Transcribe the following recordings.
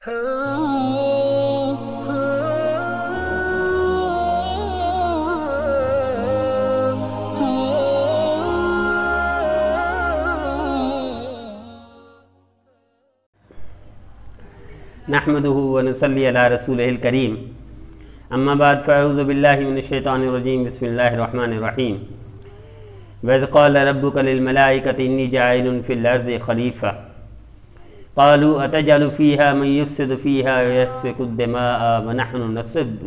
نحمدہ ونصلی علی رسولہ الکریم اما بعد فاعوذ باللہ من الشیطان الرجیم بسم اللہ الرحمن الرحیم وَإِذْ قَالَ رَبُّكَ لِلْمَلَائِكَةِ إِنِّي جَاعِلٌ فِي الْأَرْضِ خَلِيفَةً قَالُوا أَتَجْعَلُ فِيهَا مَن يُفْسِدُ فِيهَا وَيَسْفِكُ الدِّمَاءَ وَنَحْنُ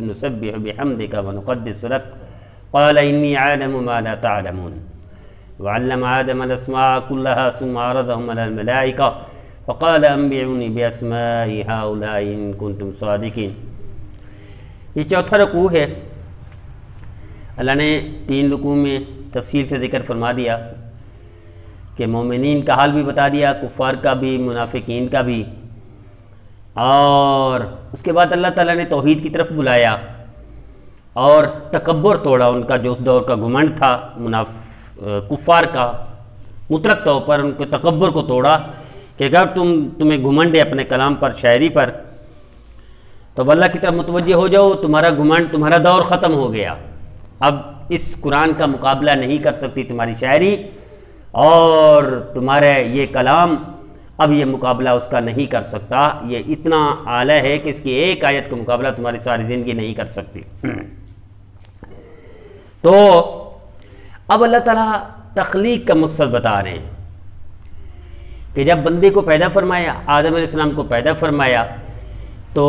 نُسَبِّحُ بِحَمْدِكَ وَنُقَدِّسُ لَكَ قَالَ إِنِّي أَعْلَمُ مَا لَا تَعْلَمُونَ وَعَلَّمَ آدَمَ الْأَسْمَاءَ كُلَّهَا ثُمَّ عَرَضَهُمْ عَلَى الْمَلَائِكَةِ فقال انبئونی باسماء هؤلاء ان کنتم صادقین۔ یہ چوتھا رکوع ہے۔ اللہ نے 3 رکوع میں تفصیل سے ذکر فرما دیا کہ مومنین کا حال بھی بتا دیا، کفار کا بھی، منافقین کا بھی، اور اس کے بعد اللہ تعالیٰ نے توحید کی طرف بلایا اور تکبر توڑا، ان کا جو اس دور کا گھمنڈ تھا کفار کا، مطلق طور پر ان کے تکبر کو توڑا کہ اگر تمہیں گھمنڈ ہے اپنے کلام پر، شاعری پر، تو اللہ کی طرف متوجہ ہو جاؤ، تمہارا گھمنڈ، تمہارا دور ختم ہو گیا، اب اس قرآن کا مقابلہ نہیں کر سکتی تمہاری شاعری اور تمہارا یہ کلام، اب یہ مقابلہ اس کا نہیں کر سکتا، یہ اتنا اعلیٰ ہے کہ اس کی ایک آیت کا مقابلہ تمہاری ساری زندگی نہیں کر سکتی۔ تو اب اللہ تعالیٰ تخلیق کا مقصد بتا رہے ہیں کہ جب بندے کو پیدا فرمایا، آدم علیہ السلام کو پیدا فرمایا، تو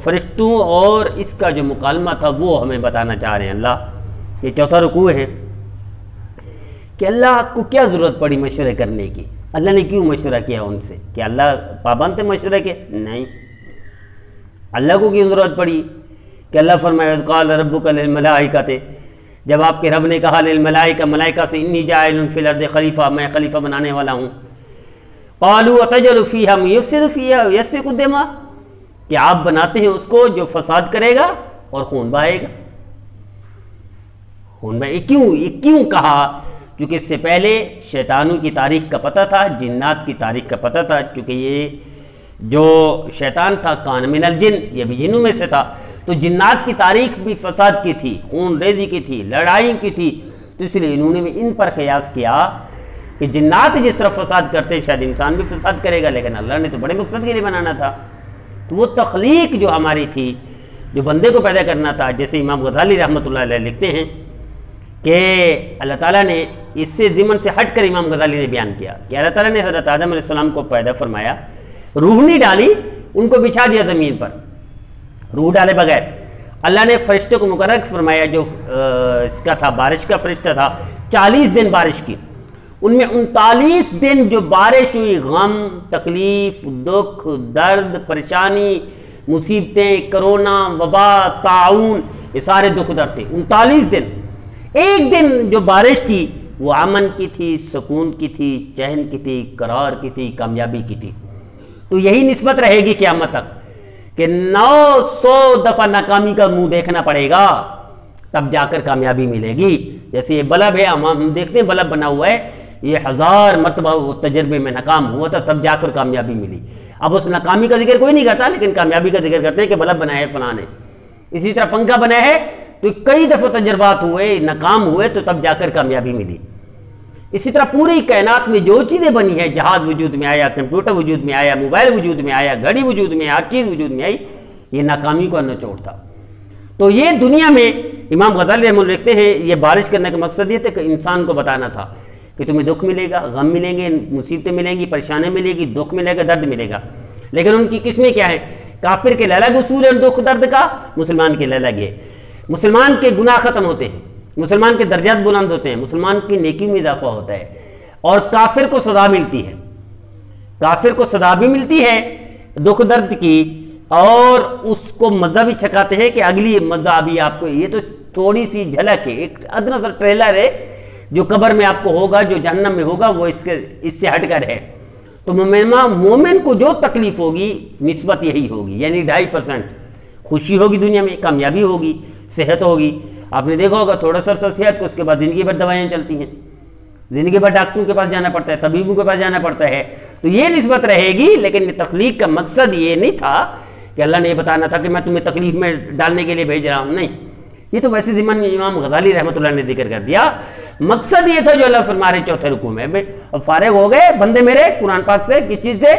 فرشتوں اور اس کا جو مکالمہ تھا وہ ہمیں بتانا چاہ رہے ہیں اللہ۔ یہ چوتھا رکوع ہے کہ اللہ کو کیا ضرورت پڑی مشورے کرنے کی، اللہ نے کیوں مشورہ کیا ان سے؟ کہ اللہ پابند تھے مشورے کے؟ نہیں، اللہ کو کیوں ضرورت پڑی کہ اللہ فرمائے وَإِذْ قَالَ رَبُّكَ لِلْمَلَائِكَةِ، جب آپ کے رب نے کہا للملائکہ، ملائکہ سے، انی جاعل فی الارض خلیفہ، میں خلیفہ بنانے والا ہوں، قالوا اتجعل فیہا من یفسد فیہا ویسفک الدماء، کہ آپ بناتے ہیں اس کو جو فساد کرے گا اور خون بہائے گا۔ خون بہائے، یہ کیوں کہا؟ چونکہ اس سے پہلے شیطانوں کی تاریخ کا پتہ تھا، جنات کی تاریخ کا پتہ تھا، چونکہ یہ جو شیطان تھا کان من الجن، یہ بھی جنوں میں سے تھا، تو جنات کی تاریخ بھی فساد کی تھی، خون ریزی کی تھی، لڑائی کی تھی، تو اس لیے انہوں نے بھی ان پر قیاس کیا کہ جنات جس طرح فساد کرتے شاید انسان بھی فساد کرے گا، لیکن اللہ نے تو بڑے مقصد کے لیے بنانا تھا۔ تو وہ تخلیق جو ہماری تھی، جو بندے کو پیدا کرنا تھا، جیسے امام غزالی رحمۃ اللہ علیہ لکھتے ہیں کہ اللہ تعالیٰ نے اس سے ضمن سے ہٹ کر امام غزالی نے بیان کیا کہ اللہ تعالیٰ نے حضرت آدم علیہ السلام کو پیدا فرمایا، روح نہیں ڈالی، ان کو بچھا دیا زمین پر روح ڈالے بغیر۔ اللہ نے فرشتے کو مقرر فرمایا، جو اس کا تھا بارش کا فرشتہ تھا، 40 دن بارش کی، ان میں 39 دن جو بارش ہوئی، غم، تکلیف، دکھ، درد، پریشانی، مصیبتیں، کرونا، وبا، طاعون، یہ سارے دکھ درد تھے 39 دن۔ ایک دن جو بارش تھی وہ امن کی تھی، سکون کی تھی، چین کی تھی، قرار کی تھی، کامیابی کی تھی۔ تو یہی نسبت رہے گی قیامت تک کہ 900 دفعہ ناکامی کا منہ دیکھنا پڑے گا تب جا کر کامیابی ملے گی۔ جیسے یہ بلب ہے، ہم دیکھتے ہیں بلب بنا ہوا ہے، یہ 1000 مرتبہ وہ تجربے میں ناکام ہوا تھا تب جا کر کامیابی ملی۔ اب اس ناکامی کا ذکر کوئی نہیں کرتا، لیکن کامیابی کا ذکر کرتے ہیں کہ بلب بنایا ہے فلاں نے۔ اسی طرح پنکھا بنا ہے تو کئی دفعہ تجربات ہوئے، ناکام ہوئے، تو تب جا کر کامیابی ملی۔ اسی طرح پوری کائنات میں جو چیزیں بنی ہیں، جہاز وجود میں آیا، کمپیوٹر وجود میں آیا، موبائل وجود میں آیا، گھڑی وجود میں، ہر چیز وجود میں آئی، یہ ناکامی کا نچوڑ تھا۔ تو یہ دنیا میں امام غزالی رحمۃ اللہ لکھتے ہیں یہ بارش کرنے کا مقصد یہ تھا کہ انسان کو بتانا تھا کہ تمہیں دکھ ملے گا، غم ملیں گے، مصیبتیں ملیں گی، پریشانی ملے گی، دکھ ملے گا، درد ملے گا، لیکن ان کی قسمیں کیا ہیں؟ کافر کے الگ اصول ہے دکھ درد کا، مسلمان کے الگ ہے۔ مسلمان کے گناہ ختم ہوتے ہیں، مسلمان کے درجات بلند ہوتے ہیں، مسلمان کی نیکی میں اضافہ ہوتا ہے، اور کافر کو سزا ملتی ہے، کافر کو سزا بھی ملتی ہے دکھ درد کی، اور اس کو مزہ بھی چھکاتے ہیں کہ اگلی مزہ ابھی آپ کو، یہ تو تھوڑی سی جھلک ہے، ایک ادنا سا ٹریلر ہے جو قبر میں آپ کو ہوگا، جو جہنم میں ہوگا وہ اس سے ہٹ کر ہے۔ تو مومن کو جو تکلیف ہوگی نسبت یہی ہوگی، یعنی 2.5% خوشی ہوگی، دنیا میں کامیابی ہوگی، صحت ہوگی۔ آپ نے دیکھا ہوگا تھوڑا سا صحت کو، اس کے بعد زندگی بھر دوائیاں چلتی ہیں، زندگی بھر ڈاکٹروں کے پاس جانا پڑتا ہے، طبیبوں کے پاس جانا پڑتا ہے، تو یہ نسبت رہے گی۔ لیکن تخلیق کا مقصد یہ نہیں تھا کہ اللہ نے یہ بتانا تھا کہ میں تمہیں تکلیف میں ڈالنے کے لیے بھیج رہا ہوں، نہیں، یہ تو ویسے ضمن امام غزالی رحمۃ اللہ نے ذکر کر دیا. مقصد یہ تھا جو اللہ فرما رہے چوتھے رکوع میں. اب فارغ ہو گئے بندے میرے قرآن پاک سے، کس چیز سے؟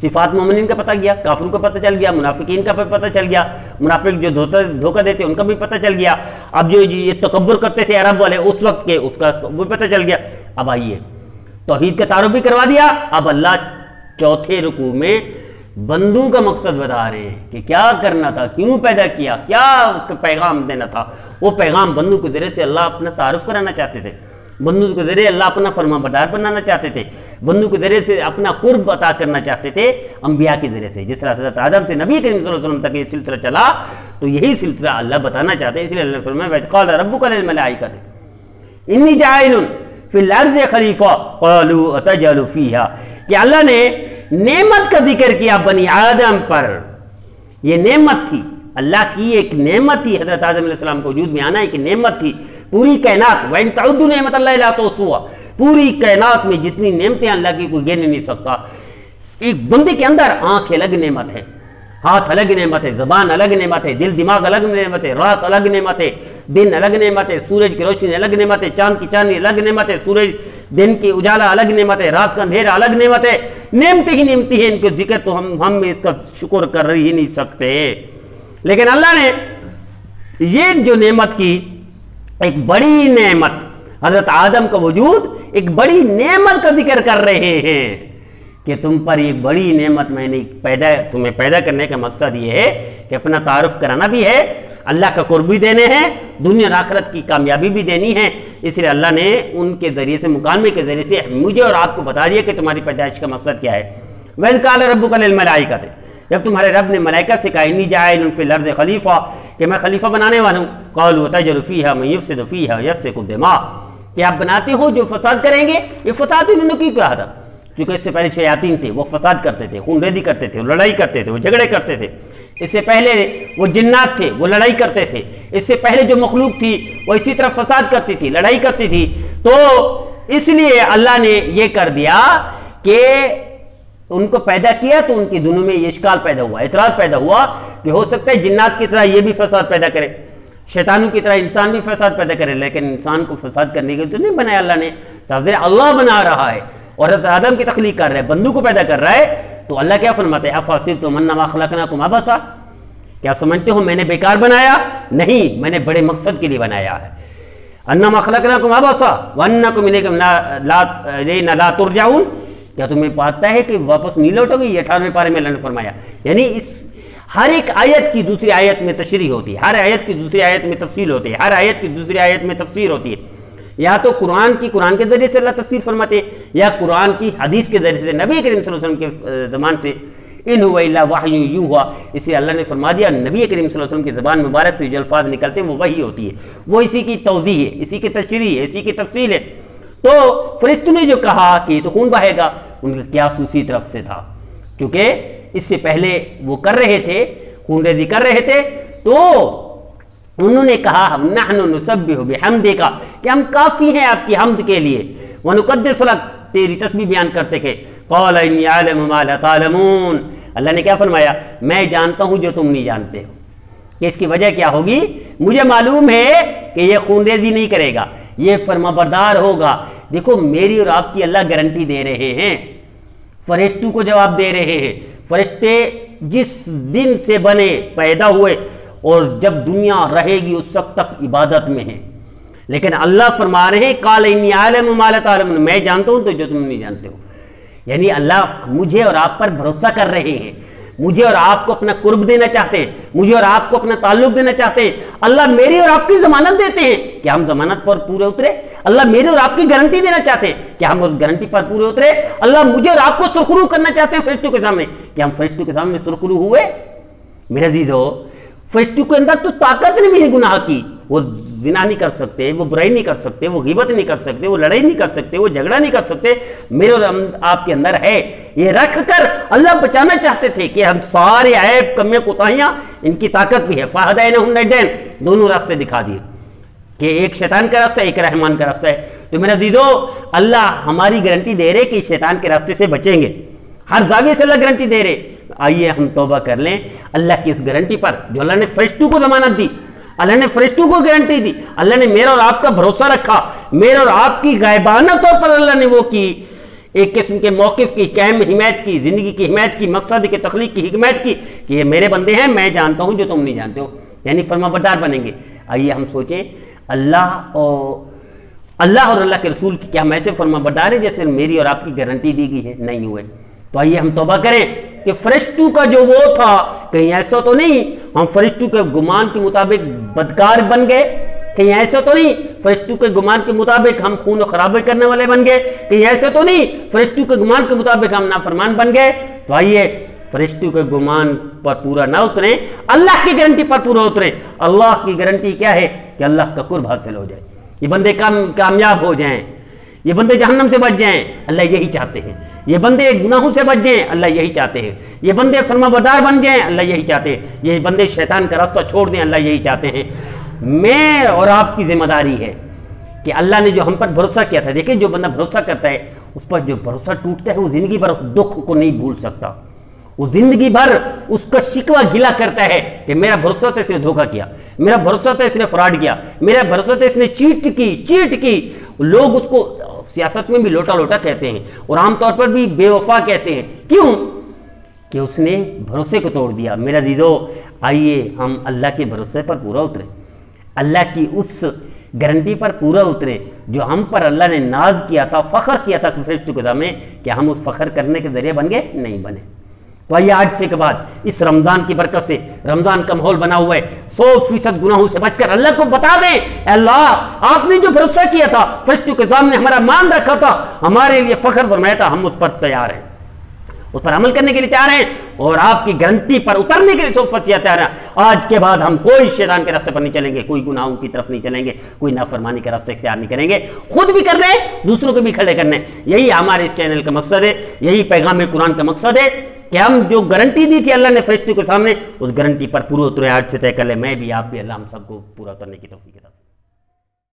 صفات مومنین کا پتہ گیا، کافروں کا پتہ چل گیا، منافقین کا پتہ چل گیا، منافق جو دھوکہ دیتے ان کا بھی پتہ چل گیا، اب جو یہ تکبر کرتے تھے عرب والے اس وقت کے، اس کا بھی پتہ چل گیا. اب آئیے توحید کا تعارف بھی کروا دیا. اب اللہ چوتھے رکوع میں بندوں کا مقصد بتا رہے ہیں کہ کیا کرنا تھا، کیوں پیدا کیا، کیا پیغام دینا تھا. وہ پیغام بندوں کے ذریعے سے اللہ اپنا تعارف کرانا چاہتے تھے، بندوں کے ذریعے اللہ اپنا فرما بردار بنانا چاہتے تھے، بندوں کے ذریعے سے اپنا قرب عطا کرنا چاہتے تھے انبیاء کے ذریعے سے. جس طرح حضرت آدم سے نبی کریم صلی اللہ علیہ وسلم تک یہ سلسلہ چلا، تو یہی سلسلہ اللہ بتانا چاہتے ہیں. اس لیے اللہ نے فرمایا وَإِذْ قَالَ رَبُّكَ لِلْمَلَائِكَةِ إِنِّي جَاعِلٌ فِي الْأَرْضِ خَلِيفَةً قَالُوا أَتَجْعَلُ فِيهَا، کہ اللہ نے نعمت کا ذکر کیا بنی آدم پر. یہ نعمت تھی، اللہ کی ایک نعمت تھی، حضرت آدم علیہ السلام کو وجود میں آنا ایک نعمت تھی. پوری کائنات وَإِن تَعُدُّوا نِعْمَتَ اللَّهِ لَا تُحْصُوهَا، پوری کائنات میں جتنی نعمتیں اللہ کی کوئی گن نہیں سکتا. ایک بندے کے اندر آنکھ الگ نعمت ہے، ہاتھ الگ نعمت ہے، زبان الگ نعمت ہے، دل دماغ الگ نعمت ہے، رات الگ نعمت ہے، دن الگ نعمت ہے، سورج کی روشنی الگ نعمت ہے، چاند کی چاندنی الگ نعمت ہے، سورج دن کی اجالا الگ نعمت ہے، رات کا اندھیرا الگ نعمت ہے. نعمتیں ہی نعمتیں ہیں، ان کے ذکر تو ہم اس کا شکر کر ہی نہیں سکتے. لیکن اللہ نے یہ جو نعمت کی، ایک بڑی نعمت، حضرت آدم کا وجود ایک بڑی نعمت کا ذکر کر رہے ہیں کہ تم پر ایک بڑی نعمت میں نے تمہیں پیدا کرنے کا مقصد یہ ہے کہ اپنا تعارف کرانا بھی ہے، اللہ کا قرب بھی دینے ہیں، دنیا اور آخرت کی کامیابی بھی دینی ہے. اس لیے اللہ نے ان کے ذریعے سے، مکالمے کے ذریعے سے مجھے اور آپ کو بتا دیا کہ تمہاری پیدائش کا مقصد کیا ہے. وَإِذْ قَالَ رَبُّكَ لِلْمَلَائِكَةِ، جب تمہارے رب نے ملائکہ سے کہا اِنِّی جَاعِلٌ فِي الْأَرْضِ خَلِيفَةً، کہ میں خلیفہ بنانے والا ہوں. قَالُوا أَتَجْعَلُ فِيهَا مَن يُفْسِدُ فِيهَا وَيَسْفِكُ الدِّمَاءَ، کہ آپ بناتے ہو جو فساد کریں گے. یہ فساد انہوں نے کیوں کہا تھا؟ کیونکہ اس سے پہلے شیاطین تھے، وہ فساد کرتے تھے، خون ریزی کرتے تھے، لڑائی کرتے تھے، وہ جھگڑے کرتے تھے. اس سے پہلے وہ جنات تھے، وہ لڑائی کرتے تھے. اس سے پہلے جو مخلوق تھی وہ اسی طرح فساد کرتی تھی، لڑائی کرتی تھی. تو اس لیے اللہ نے یہ کر دیا کہ ان کو پیدا کیا تو ان کے دنوں میں یہ اشکال پیدا ہوا، اعتراض پیدا ہوا کہ ہو سکتا ہے جنات کی طرح یہ بھی فساد پیدا کرے، شیطانوں کی طرح انسان بھی فساد پیدا کرے. لیکن انسان کو فساد کرنے کے لیے تو نہیں بنایا اللہ نے، اللہ بنا رہا ہے اور حضرت آدم کی تخلیق کر رہا ہے، بندوں کو پیدا کر رہا ہے. تو اللہ کیا فرماتا ہے افحسبتم انما خلقناکم عبثا، کیا سمجھتے ہو میں نے بیکار بنایا؟ نہیں، میں نے بڑے مقصد کے لیے بنایا ہے. انما خلقناکم عبثا وانکم الینا لا ترجعون، کیا تمہیں پاتا ہے کہ واپس نہیں لوٹو گے؟ یہ 18ویں پارے میں اللہ نے فرمایا. یعنی اس ہر ایک آیت کی دوسری آیت میں تشریح ہوتی ہے، ہر آیت کی دوسری آیت میں تفصیل ہوتی ہے، ہر آیت کی دوسری آیت میں تفسیر ہوتی ہے. یا تو قرآن کے ذریعے سے اللہ تفسیر فرماتے ہیں، یا قرآن کی حدیث کے ذریعے سے نبی کریم صلی اللہ علیہ وسلم کے زبان سے ان هو الا وحی یوحی. اس لیے اللہ نے فرما دیا نبی کریم صلی اللہ علیہ وسلم کی زبان مبارک سے جو الفاظ نکلتے ہیں وہ وحی ہوتی ہے، وہ اسی کی توضیح ہے، اسی کی تشریح ہے، اسی کی تفصیل ہے. تو فرشتوں نے جو کہا کہ یہ تو خون بہے گا، ان کا قیاس اسی طرف سے تھا، کیونکہ اس سے پہلے وہ کر رہے تھے، خون ریزی کر رہے تھے. تو انہوں نے کہا ہم نحن نسبح بحمدک، کہ ہم کافی ہیں آپ کی حمد کے لیے، ونقدس لک، تیری تسبیح بیان کرتے کہ قال انی اعلم ما لا تعلمون، اللہ نے کیا فرمایا؟ میں جانتا ہوں جو تم نہیں جانتے ہو. کہ اس کی وجہ کیا ہوگی؟ مجھے معلوم ہے کہ یہ خون ریزی نہیں کرے گا، یہ فرما بردار ہوگا. دیکھو میری اور آپ کی اللہ گارنٹی دے رہے ہیں، فرشتوں کو جواب دے رہے ہیں. فرشتے جس دن سے بنے، پیدا ہوئے اور جب دنیا رہے گی اس وقت تک عبادت میں ہیں. لیکن اللہ فرما رہے ہیں قال انی اعلم ما لا تعلمون، میں جانتا ہوں تو جو تم نہیں جانتے ہو. یعنی اللہ مجھے اور آپ پر بھروسہ کر رہے ہیں، مجھے اور آپ کو اپنا قرب دینا چاہتے ہیں، مجھے اور آپ کو اپنا تعلق دینا چاہتے ہیں. اللہ میری اور آپ کی ضمانت دیتے ہیں کہ ہم ضمانت پر پورے اترے. اللہ میری اور آپ کی گارنٹی دینا چاہتے ہیں کہ ہم اس گارنٹی پر پورے اترے. اللہ مجھے اور آپ کو سرخرو کرنا چاہتے ہیں فرشتوں کے سامنے کہ ہم فرشتوں کے سامنے سرخرو ہوئے. میرے عزیزو، فرشتوں کے اندر تو طاقت نہیں ہے گناہ کی، وہ زنا نہیں کر سکتے، وہ برائی نہیں کر سکتے، وہ غیبت نہیں کر سکتے، وہ لڑائی نہیں کر سکتے، وہ جھگڑا نہیں کر سکتے. میرے اور آپ کے اندر ہے. یہ رکھ کر اللہ بچانا چاہتے تھے کہ ہم سارے عیب کمیاں کوتاہیاں، ان کی طاقت بھی ہے. فہدیناہم النجدین، دونوں راستے دکھا دیے کہ ایک شیطان کا راستہ، ایک رحمان کا راستہ ہے. تو میرا عزیزو، اللہ ہماری گارنٹی دے رہے کہ شیطان کے راستے سے بچیں گے، ہر زاویے سے اللہ گارنٹی دے رہے. آئیے ہم توبہ کر لیں اللہ کی اس گارنٹی پر جو اللہ نے فرشتوں کو ضمانت دی, اللہ نے فرشتوں کو گارنٹی دی, اللہ نے میرا اور آپ کا بھروسہ رکھا, میرا اور آپ کی غائبانہ طور پر اللہ نے وہ کی, ایک قسم کے موقف کی قائم حمایت کی, زندگی کی حمایت کی, مقصد کی تخلیق کی حکمت کی کہ یہ میرے بندے ہیں, میں جانتا ہوں جو تم نہیں جانتے ہو, یعنی فرما بردار بنیں گے. آئیے ہم سوچیں اللہ اور اللہ کے رسول کی کیا ہم ایسے فرما بردار ہیں جیسے میری اور آپ کی گارنٹی دی گئی ہے؟ نہیں ہوئے. تو آئیے ہم توبہ کریں کہ فرشتوں کا جو وہ تھا کہیں ایسا تو نہیں ہم فرشتوں کے گمان کے مطابق بدکار بن گئے, کہیں ایسا تو نہیں فرشتوں کے گمان کے مطابق ہم خون و خرابی کرنے والے بن گئے, کہیں ایسا تو نہیں فرشتوں کے گمان کے مطابق ہم نافرمان بن گئے. تو آئیے فرشتوں کے گمان پر پورا نہ اتریں, اللہ کی گارنٹی پر پورا اتریں. اللہ کی گارنٹی کیا ہے؟ کہ اللہ کا قرب حاصل ہو جائے, یہ بندے کامیاب ہو جائیں, یہ بندے جہنم سے بچ جائیں, اللہ یہی چاہتے ہیں. یہ بندے گناہوں سے بچ جائیں, اللہ یہی چاہتے ہیں. یہ بندے فرما بردار بن جائیں, اللہ یہی چاہتے ہیں. یہ بندے شیطان کا راستہ چھوڑ دیں, اللہ یہی چاہتے ہیں. میں اور آپ کی ذمہ داری ہے کہ اللہ نے جو ہم پر بھروسہ کیا تھا, دیکھیں جو بندہ بھروسہ کرتا ہے اس پر جو بھروسہ ٹوٹتا ہے وہ زندگی بھر دکھ کو نہیں بھول سکتا, وہ زندگی بھر اس کا شکوہ گلا کرتا ہے کہ میرا بھروسہ تھا اس نے دھوکہ کیا, میرا بھروسہ تھا اس نے فراڈ کیا, میرا بھروسہ تھا اس نے چیٹ کی. لوگ اس کو سیاست میں بھی لوٹا لوٹا کہتے ہیں اور عام طور پر بھی بے وفا کہتے ہیں. کیوں؟ کہ اس نے بھروسے کو توڑ دیا. میرا عزیزو, آئیے ہم اللہ کے بھروسے پر پورا اتریں, اللہ کی اس گارنٹی پر پورا اتریں جو ہم پر اللہ نے ناز کیا تھا, فخر کیا تھا فرشتوں کے سامنے, کہ ہم اس فخر کرنے کے ذریعے بن گئے نہیں بنے. تو آئیے آج سے کے بعد اس رمضان کی برکت سے, رمضان کا ماحول بنا ہوا ہے, 100% گناہوں سے بچ کر اللہ کو بتا دیں, اے اللہ آپ نے جو بھروسہ کیا تھا, فرشتوں کے سامنے ہمارا مان رکھا تھا, ہمارے لیے فخر فرمایا تھا, ہم اس پر تیار ہیں, اس پر عمل کرنے کے لیے تیار ہیں اور آپ کی گارنٹی پر اترنے کے لیے تیار ہیں. آج کے بعد ہم کوئی شیطان کے راستے پر نہیں چلیں گے, کوئی گناہوں کی طرف نہیں چلیں گے, کوئی نافرمانی کے راستے اختیار نہیں کریں گے, خود بھی کر رہے ہیں دوسروں کو بھی کھڑے کرنے. یہی ہمارے اس چینل کا مقصد ہے, یہی پیغام قرآن کا مقصد ہے کہ ہم جو گارنٹی دی تھی اللہ نے فرشتوں کے سامنے, اس گارنٹی پر پورا اترے. آج سے طے کر لیں, میں بھی آپ بھی, اللہ ہم سب کو پورا اترنے کی توفیق عطا فرمائے.